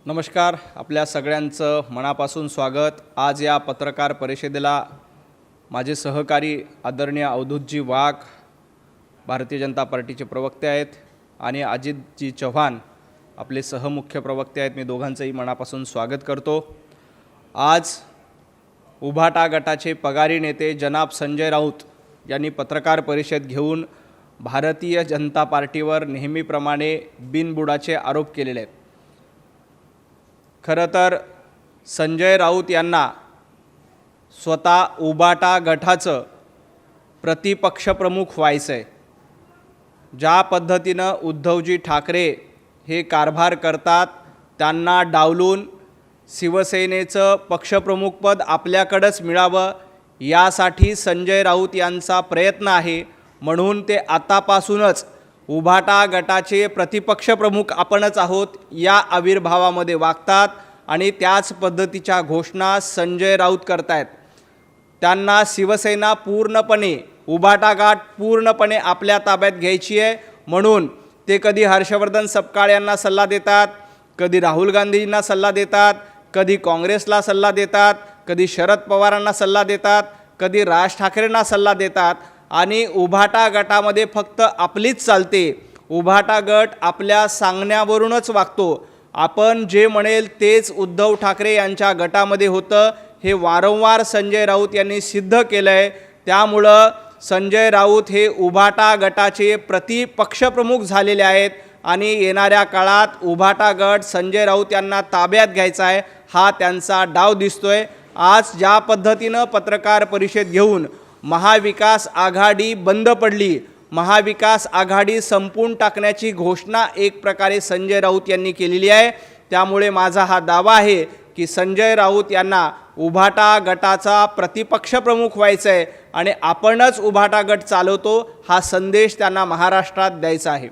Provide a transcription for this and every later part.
नमस्कार, आपल्या सगळ्यांचं मनापासून स्वागत। आज या पत्रकार परिषदेला माझे सहकारी आदरणीय अवधूतजी वाघ भारतीय जनता पार्टीचे प्रवक्ते आहेत आणि अजितजी चव्हाण आपले सहमुख्य प्रवक्ते आहेत। मी दोघांचंही मनापासून स्वागत करतो। आज उभाटा गटाचे पगारी नेते जनाब संजय राऊत यांनी पत्रकार परिषद घेऊन भारतीय जनता पार्टीवर नेहमीप्रमाणे बिनबुडाचे आरोप केलेले आहेत। खरं तर संजय राऊत यांना स्वतः उभाटा गटाचं प्रतिपक्षप्रमुख व्हायचं आहे। ज्या पद्धतीनं उद्धवजी ठाकरे हे कारभार करतात त्यांना डावलून शिवसेनेचं पक्षप्रमुखपद आपल्याकडेच मिळावं यासाठी संजय राऊत यांचा प्रयत्न आहे। म्हणून ते आतापासूनच उभाटा गटाचे प्रतिपक्ष प्रमुख आपणच आहोत या आविर्भावामध्ये वागतात आणि त्याच पद्धतीच्या घोषणा संजय राऊत करतायत। त्यांना शिवसेना पूर्णपणे उभाटा गट पूर्णपणे आपल्या ताब्यात घ्यायची आहे। म्हणून ते कधी हर्षवर्धन सपकाळ यांना सल्ला देतात, कधी राहुल गांधींना सल्ला देतात, कधी काँग्रेसला सल्ला देतात, कधी शरद पवारांना सल्ला देतात, कधी राज ठाकरेंना सल्ला देतात आणि उभाटा गटामध्ये फक्त आपलीच चालते। उभाटा गट आपल्या सांगण्यावरूनच वागतो। आपण जे म्हणेल तेच उद्धव ठाकरे यांच्या गटामध्ये होतं हे वारंवार संजय राऊत यांनी सिद्ध केलं आहे। त्यामुळं संजय राऊत हे उभाटा गटाचे प्रतिपक्षप्रमुख झालेले आहेत आणि येणाऱ्या काळात उभाटा गट संजय राऊत यांना ताब्यात घ्यायचा आहे हा त्यांचा डाव दिसतोय। आज ज्या पद्धतीनं पत्रकार परिषद घेऊन महाविकास आघाडी बंद पडली, महाविकास आघाडी संपून टाकण्याची घोषणा एक प्रकारे संजय राऊत यांनी केलेली आहे। त्यामुळे माझा हा दावा आहे की संजय राऊत यांना उभाटा गटाचा प्रतिपक्ष प्रमुख व्हायचं आहे आणि आपणच उभाटा गट चालवतो हा संदेश त्यांना महाराष्ट्रात द्यायचा आहे।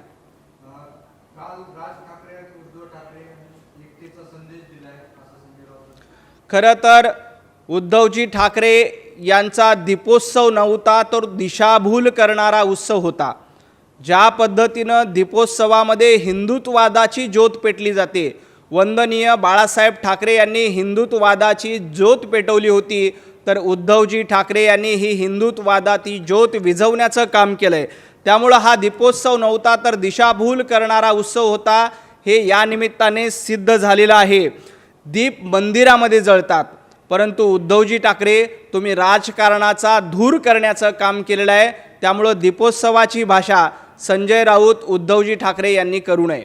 खरं तर उद्धवजी ठाकरे यांचा दीपोत्सव नव्हता तर दिशाभूल करणारा उत्सव होता। ज्या पद्धतीनं दीपोत्सवामध्ये हिंदुत्ववादाची ज्योत पेटली जाते, वंदनीय बाळासाहेब ठाकरे यांनी हिंदुत्ववादाची ज्योत पेटवली होती, तर उद्धवजी ठाकरे यांनी ही हिंदुत्ववादाची ज्योत विझवण्याचं काम केलंय। त्यामुळं हा दीपोत्सव नव्हता तर दिशाभूल करणारा उत्सव होता हे या निमित्ताने सिद्ध झालेलं आहे। दीप मंदिरामध्ये जळतात, परंतु उद्धवजी ठाकरे तुम्ही राजकारणाचा धूर करण्याचं काम केलेलं आहे। त्यामुळं दीपोत्सवाची भाषा संजय राऊत उद्धवजी ठाकरे यांनी करू नये।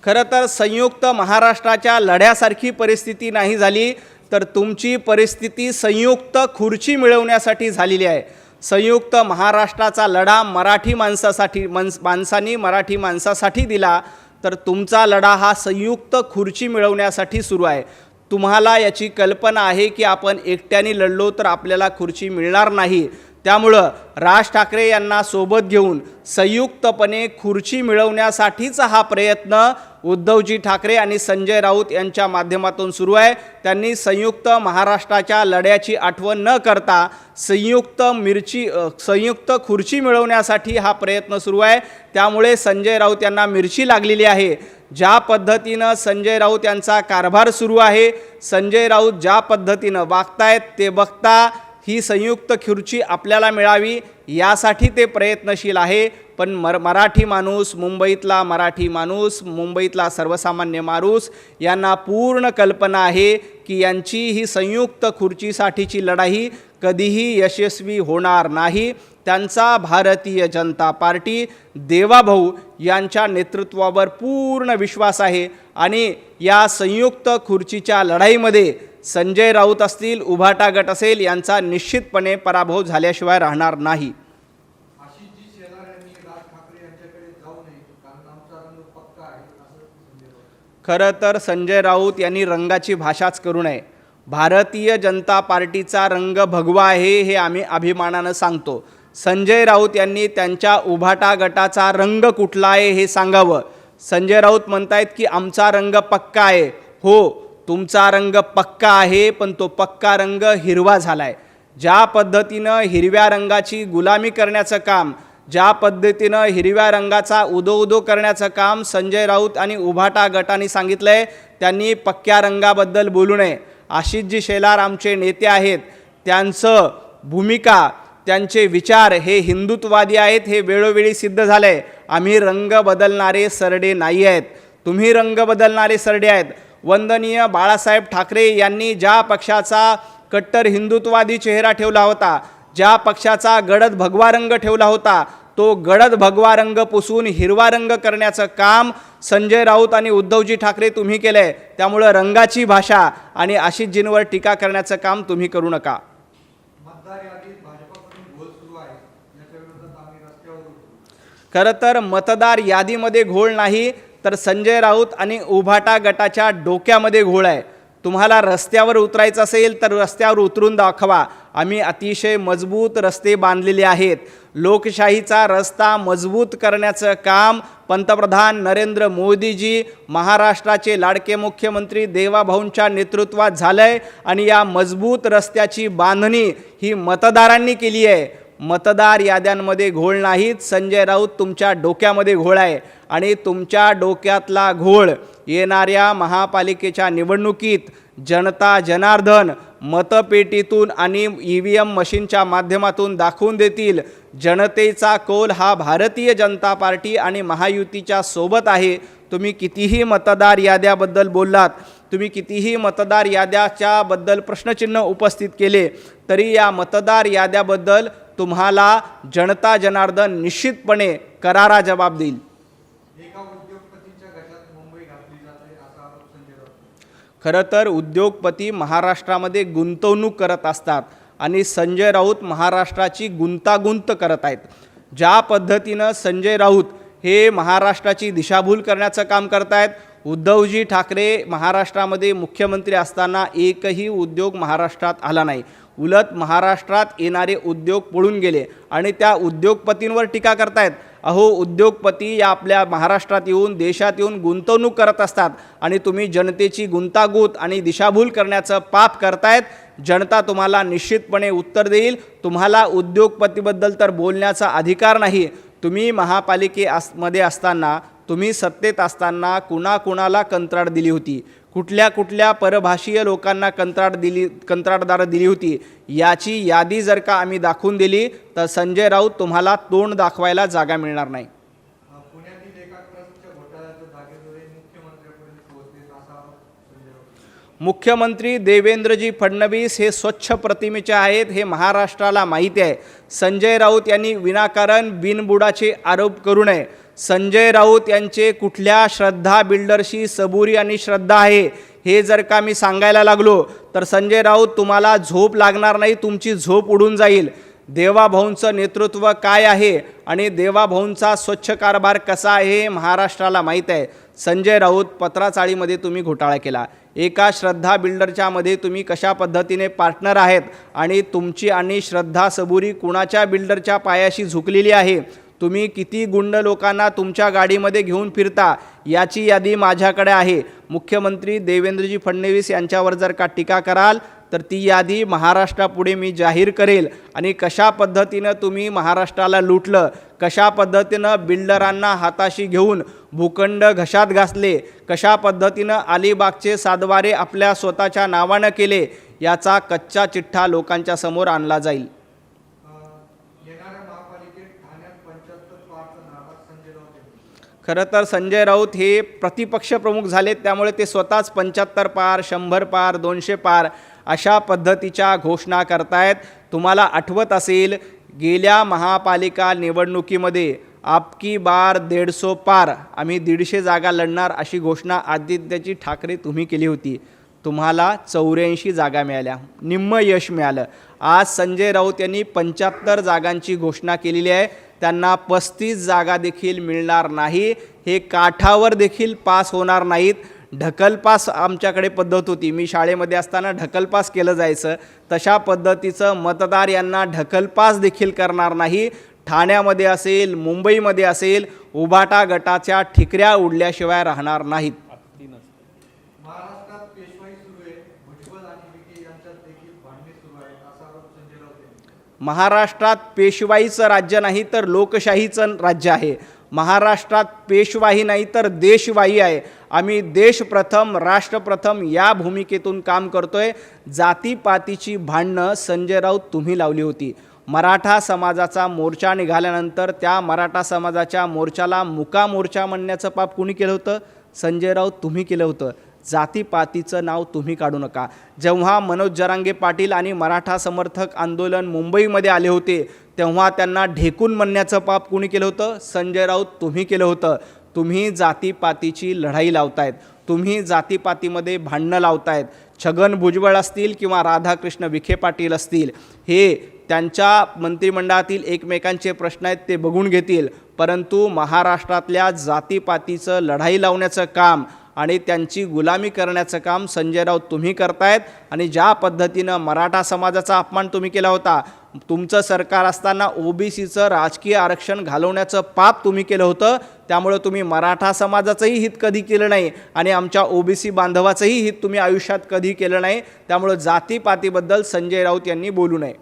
खरं तर संयुक्त महाराष्ट्राच्या लढ्यासारखी परिस्थिती नाही झाली, तर तुमची परिस्थिती संयुक्त खुर्ची मिळवण्यासाठी झालेली आहे। संयुक्त महाराष्ट्राचा लढा माणसांनी मराठी माणसासाठी दिला, तर तुमचा लढा हा संयुक्त खुर्ची मिळवण्यासाठी सुरू आहे। तुम्हाला याची कल्पना आहे की आपण एकट्याने लढलो तर आपल्याला खुर्ची मिळणार नाही। त्यामुळं राज ठाकरे यांना सोबत घेऊन संयुक्तपणे खुर्ची मिळवण्यासाठीचा हा प्रयत्न उद्धवजी ठाकरे आणि संजय राऊत यांच्या माध्यमातून सुरू आहे। त्यांनी संयुक्त महाराष्ट्राच्या लढ्याची आठवण न करता संयुक्त खुर्ची मिळवण्यासाठी हा प्रयत्न सुरू आहे। त्यामुळे संजय राऊत यांना मिरची लागलेली आहे। ज्या पद्धतीनं संजय राऊत यांचा कारभार सुरू आहे, संजय राऊत ज्या पद्धतीनं वागतायत ते बघता ही संयुक्त खुर्ची आपल्याला मिळावी यासाठी ते प्रयत्नशील आहे। पण मराठी माणूस, मुंबईतला मराठी माणूस, मुंबईतला सर्वसामान्य माणूस यांना पूर्ण कल्पना आहे की यांची ही संयुक्त खुर्चीसाठीची लढाई कधीही यशस्वी होणार नाही। त्यांचा भारतीय जनता पार्टी देवाभाऊ यांच्या नेतृत्वावर पूर्ण विश्वास आहे आणि या संयुक्त खुर्चीच्या लढाईमध्ये संजय राऊत असतील, उभाटा गट असेल यांचा निश्चितपणे पराभव झाल्याशिवाय राहणार नाही। खरं तर संजय राऊत यांनी रंगाची भाषाच करू नये। भारतीय जनता पार्टीचा रंग भगवा आहे हे आम्ही अभिमानानं सांगतो। संजय राऊत यांनी त्यांच्या उभाटा गटाचा रंग कुठला आहे हे सांगावं। संजय राऊत म्हणतायत की आमचा रंग पक्का आहे। हो, तुमचा रंग पक्का आहे, पण तो पक्का रंग हिरवा झालाय। ज्या पद्धतीनं हिरव्या रंगाची गुलामी करण्याचं काम ज्या पद्धतीनं हिरव्या रंगाचा उदो करण्याचं काम संजय राऊत आणि उभाटा गटाने सांगितलं आहे, त्यांनी पक्क्या रंगाबद्दल बोलू नये. आशिषजी शेलार आमचे नेते आहेत, त्यांचं भूमिका त्यांचे विचार हे हिंदुत्ववादी आहेत, हे वेळोवेळी सिद्ध झालं आहे. आम्ही रंग बदलणारे सरडे नाही आहेत, तुम्ही रंग बदलणारे सरडे आहेत. वंदनीय बाळासाहेब ठाकरे यांनी ज्या पक्षाचा कट्टर हिंदुत्ववादी चेहरा ठेवला होता, ज्या पक्षाचा गडद भगवा रंग ठेवला होता, तो गडद भगवा रंग पुसून हिरवा रंग करण्याचं काम संजय राऊत आणि उद्धवजी ठाकरे तुम्ही केलं आहे. त्यामुळं रंगाची भाषा आणि आशिषजींवर टीका करण्याचं काम तुम्ही करू नका. खरं तर मतदार यादीमध्ये घोळ नाही, तर संजय राऊत आणि उभाटा गटाच्या डोक्यामध्ये घोळ आहे. तुम्हाला रस्त्यावर उतरायचं असेल तर रस्त्यावर उतरून दाखवा. आम्ही अतिशय मजबूत रस्ते बांधलेले आहेत. लोकशाहीचा रस्ता मजबूत करण्याचं काम पंतप्रधान नरेंद्र मोदीजी, महाराष्ट्राचे लाडके मुख्यमंत्री देवाभाऊंच्या नेतृत्वात झालं आहे आणि या मजबूत रस्त्याची बांधणी ही मतदारांनी केली आहे. मतदार याद्यांमध्ये घोळ नाहीत, संजय राऊत तुमच्या डोक्यामध्ये घोळ आहे आणि तुमच्या डोक्यातला घोळ येणाऱ्या महापालिकेच्या निवडणुकीत जनता जनार्दन मतपेटीतून आणि EVM मशीनच्या माध्यमातून दाखवून देतील. जनतेचा कौल हा भारतीय जनता पार्टी आणि महायुतीच्या सोबत आहे. तुम्ही कितीही मतदार याद्याबद्दल बोललात, तुम्ही कितीही मतदार याद्याच्याबद्दल प्रश्नचिन्ह उपस्थित केले, तरी या मतदार याद्याबद्दल तुम्हाला जनता जनार्दन निश्चितपणे करारा जबाब देईल. खरं तर उद्योगपती महाराष्ट्रामध्ये गुंतवणूक करत असतात आणि संजय राऊत महाराष्ट्राची गुंतागुंत करत आहेत. ज्या पद्धतीनं संजय राऊत हे महाराष्ट्राची दिशाभूल करण्याचं काम करत आहेत, उद्धवजी ठाकरे महाराष्ट्रामध्ये मुख्यमंत्री असताना एकही उद्योग महाराष्ट्रात आला नाही. उलट महाराष्ट्रात येणारे उद्योग पळून गेले आणि त्या उद्योगपतींवर टीका करतायत. अहो, उद्योगपती या आपल्या महाराष्ट्रात येऊन देशात येऊन गुंतवणूक करत असतात आणि तुम्ही जनतेची गुंतागुंत आणि दिशाभूल करण्याचं पाप करतायत. जनता तुम्हाला निश्चितपणे उत्तर देईल. तुम्हाला उद्योगपतीबद्दल तर बोलण्याचा अधिकार नाही. तुम्ही महापालिकेमध्ये असताना, तुम्ही सत्तेत असताना कुणाला कंत्राट दिली होती, कुठल्या परभाषीय लोकांना कंत्राटदार दिली होती, याची यादी जर का आम्ही दाखवून दिली तर संजय राऊत तुम्हाला तोंड दाखवायला जागा मिळणार नाही. मुख्यमंत्री देवेंद्रजी फडणवीस हे स्वच्छ प्रतिमेचे आहेत, हे महाराष्ट्राला माहिती आहे. संजय राऊत यांनी विनाकारण बिनबुडाचे आरोप करू नये. संजय राऊत यांचे कुठल्या श्रद्धा बिल्डरशी सबुरी आणि श्रद्धा आहे हे जर का मी सांगायला लागलो तर संजय राऊत तुम्हाला झोप लागणार नाही, तुमची झोप उडून जाईल. देवाभाऊंचं नेतृत्व काय आहे आणि देवाभाऊंचा स्वच्छ कारभार कसा आहे हे महाराष्ट्राला माहीत आहे. संजय राऊत, पत्राचाळीमध्ये तुम्ही घोटाळा केला, एका श्रद्धा बिल्डरच्यामध्ये तुम्ही कशा पद्धतीने पार्टनर आहेत आणि तुमची आणि श्रद्धा सबुरी कुणाच्या बिल्डरच्या पायाशी झुकलेली आहे, तुम्ही किती गुंड लोकांना तुमच्या गाडीमध्ये घेऊन फिरता याची यादी माझ्याकडे आहे. मुख्यमंत्री देवेंद्रजी फडणवीस यांच्यावर जर का टीका कराल तर ती यादी महाराष्ट्रापुढे मी जाहीर करेल आणि कशा पद्धतीनं तुम्ही महाराष्ट्राला लुटलं, कशा पद्धतीनं बिल्डरांना हाताशी घेऊन भूखंड घशात घासले, कशा पद्धतीनं अलिबागचे सातबारे आपल्या स्वतःच्या नावानं केले, याचा कच्चा चिठ्ठा लोकांच्या समोर आणला जाईल. खरं तर संजय राऊत हे प्रतिपक्ष प्रमुख झालेत, त्यामुळे ते स्वतःच 75 पार, 100 पार, 200 पार अशा पद्धतीच्या घोषणा करतायत. तुम्हाला आठवत असेल गेल्या महापालिका निवडणुकीमध्ये आपकी बार 150 पार, आम्ही 150 जागा लढणार अशी घोषणा आदित्यजी ठाकरे तुम्ही केली होती. तुम्हाला 84 जागा मिळाल्या, निम्म यश मिळालं. आज संजय राऊत यांनी 75 जागांची घोषणा केलेली आहे. त्यांना 35 जागा देखील मिळणार नाही. हे काठावर देखील पास होणार नाहीत. ढकलपास आमच्याकडे पद्धत होती, मी शाळेमध्ये असताना ढकलपास केलं जायचं, तशा पद्धतीचं मतदार यांना ढकलपास देखील करणार नाही. ठाण्यामध्ये असेल, मुंबईमध्ये असेल, उभाटा गटाच्या ठिकऱ्या उडल्याशिवाय राहणार नाहीत. महाराष्ट्रात पेशवाईचं राज्य नाही तर लोकशाहीचं राज्य आहे. महाराष्ट्रात पेशवाही नाही तर देशवाही आहे. आम्ही देश प्रथम राष्ट्र प्रथम या भूमिकेतून काम करतोय. जातीपातीची भांडणं संजय राऊत तुम्ही लावली होती. मराठा समाजाचा मोर्चा निघाल्यानंतर त्या मराठा समाजाच्या मोर्चाला मुका मोर्चा म्हणण्याचं पाप कुणी केलं होतं? संजय राऊत तुम्ही केलं होतं. जातीपातीचं नाव तुम्ही काढू नका. जेव्हा मनोज जरांगे पाटील आणि मराठा समर्थक आंदोलन मुंबईमध्ये आले होते तेव्हा त्यांना ढेकून म्हणण्याचं पाप कुणी केलं होतं? संजय राऊत तुम्ही केलं होतं. तुम्ही जातीपातीची लढाई लावतायत. तुम्ही जातीपातीमध्ये भांडणं लावतायत. छगन भुजबळ असतील किंवा राधाकृष्ण विखे पाटील असतील, हे त्यांच्या मंत्रिमंडळातील एकमेकांचे प्रश्न आहेत ते बघून घेतील, परंतु महाराष्ट्रातल्या जातीपातीचं लढाई लावण्याचं काम आणि त्यांची गुलामी करण्याचं काम संजय राऊत तुम्ही करतायत. आणि ज्या पद्धतीनं मराठा समाजाचा अपमान तुम्ही केला होता, तुमचं सरकार असताना ओबीसीचं राजकीय आरक्षण घालवण्याचं पाप तुम्ही केलं होतं. त्यामुळे तुम्ही मराठा समाजाचंही हित कधी केलं नाही आणि आमच्या ओबीसी बांधवाचंही हित तुम्ही आयुष्यात कधी केलं नाही. त्यामुळे जातीपातीबद्दल संजय राऊत यांनी बोलू नये.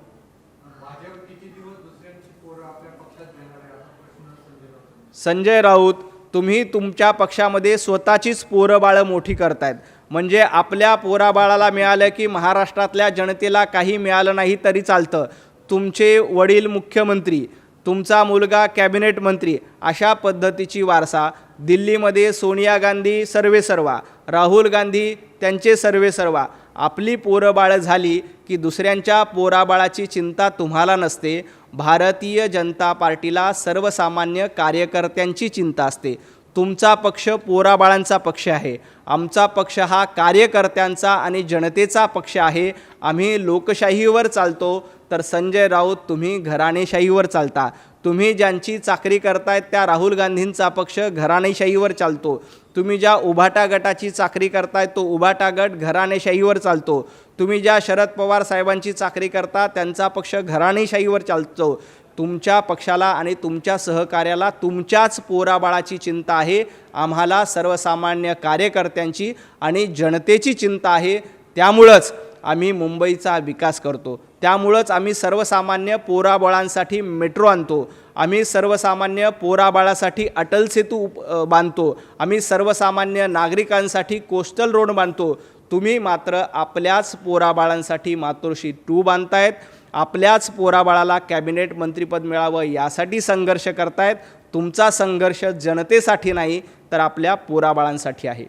संजय राऊत, तुम्ही तुमच्या पक्षामध्ये स्वतःचीच पोरंबाळं मोठी करतायत. म्हणजे आपल्या पोराबाळाला मिळालं की महाराष्ट्रातल्या जनतेला काही मिळालं नाही तरी चालतं. तुमचे वडील मुख्यमंत्री, तुमचा मुलगा कॅबिनेट मंत्री, अशा पद्धतीची वारसा. दिल्लीमध्ये सोनिया गांधी सर्वेसर्वा, राहुल गांधी त्यांचे सर्वेसर्वा. आपली पोरंबाळं झाली की दुसऱ्यांच्या पोराबाळाची चिंता तुम्हाला नसते. भारतीय जनता पार्टीला सर्वसामान्य कार्यकर्त्यांची चिंता असते. तुमचा पक्ष पोराबाळांचा पक्ष आहे. आमचा पक्ष हा कार्यकर्त्यांचा आणि जनतेचा पक्ष आहे. आम्ही लोकशाहीवर चालतो, तर संजय राऊत तुम्ही घराणेशाहीवर चालता. तुम्ही ज्यांची चाकरी करतायत त्या राहुल गांधींचा पक्ष घराणेशाहीवर चालतो. तुम्ही ज्या उभाटा गटाची चाकरी करताय तो उभाटा गट घराणेशाहीवर चालतो. तुम्ही ज्या शरद पवार साहेबांची चाकरी करता त्यांचा पक्ष घराणेशाहीवर चालतो. तुमच्या पक्षाला आणि तुमच्या सहकार्याला तुमच्याच पोराबाळाची चिंता आहे. आम्हाला सर्वसामान्य कार्यकर्त्यांची आणि जनतेची चिंता आहे. त्यामुळंच आम्ही मुंबईचा विकास करतो. त्यामुळंच आम्ही सर्वसामान्य पोराबाळांसाठी मेट्रो आणतो. आम्ही सर्वसामान्य पोराबाळासाठी अटल सेतू बांधतो. आम्ही सर्वसामान्य नागरिकांसाठी कोस्टल रोड बांधतो. तुम्ही मात्र आपल्याच पोराबाळांसाठी मातोश्री 2 बांधतायत. आपल्याच पोराबाळाला कॅबिनेट मंत्रिपद मिळावं यासाठी संघर्ष करतायत. तुमचा संघर्ष जनतेसाठी नाही तर आपल्या पोराबाळांसाठी आहे.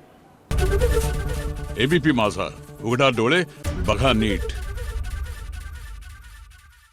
एबीपी माझा, उघडा डोळे बघा नीट.